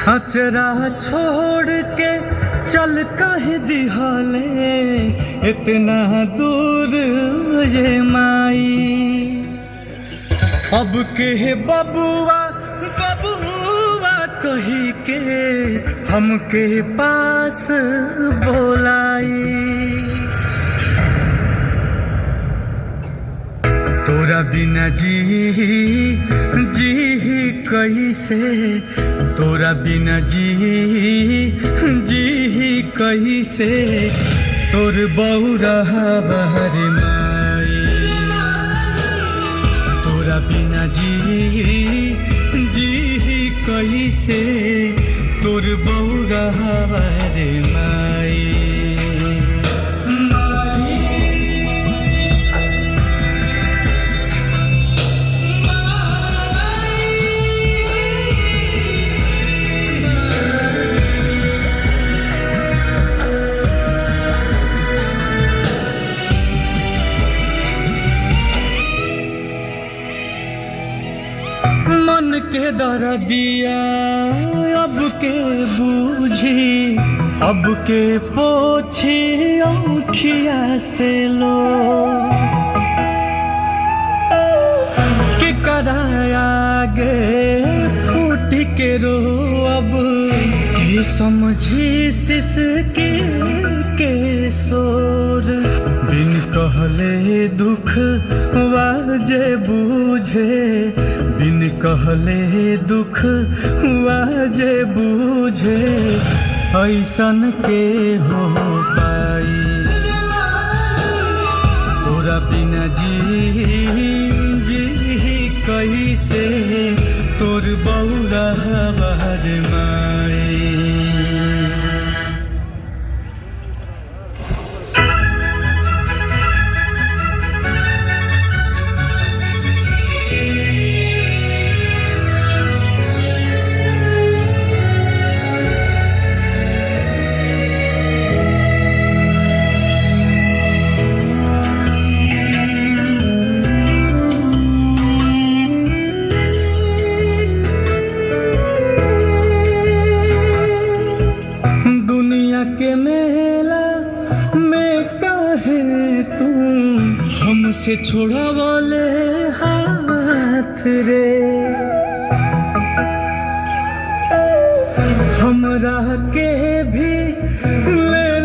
अचरा छोड़ के चल काहे दिहले इतना दूर ये माई। अब के बबुआ बबुआ कही के हमके पास बोलाई। तोरा बिना जी कैसे, तोरा बिना जी कैसे, तोर बौरा बहर माई। तोरा बिना जी कैसे, तोर बौरा बहर माई। मन के दर्दिया अब के बूझी, अब के पोछी औखिया से लो। के कराया गे फूट के रो, अब के समझी सिसकी के शोर। बिन कहले दुख वाजे बूझे, बिन कहले दुख वाजे बूझे, ऐसन के हो पाई। तोरा बिना जी कैसे, तोर बौरा बहर माई। के मेला में काहे तू हमसे छोड़ावले हाथ रे। हमरा के भी ले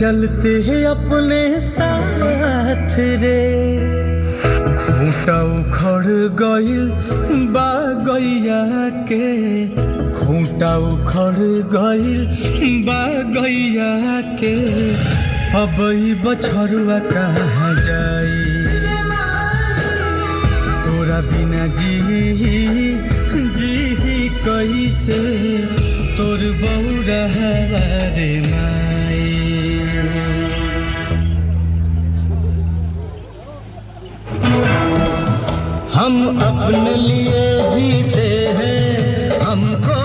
चलते अपने साथ रे। खूंटा उखड़ गइल बा गैया के, खूंटा उखड़ गइल बा गैया के, अब बछरुआ कहाँ जाई। तोरा बिना जी कैसे, तोर बौरा रे माई। हम अपने लिए जीते हैं, हमको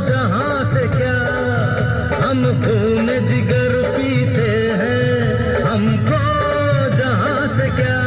जहाँ से क्या, हम खून जिगर पीते हैं, हमको जहाँ से क्या।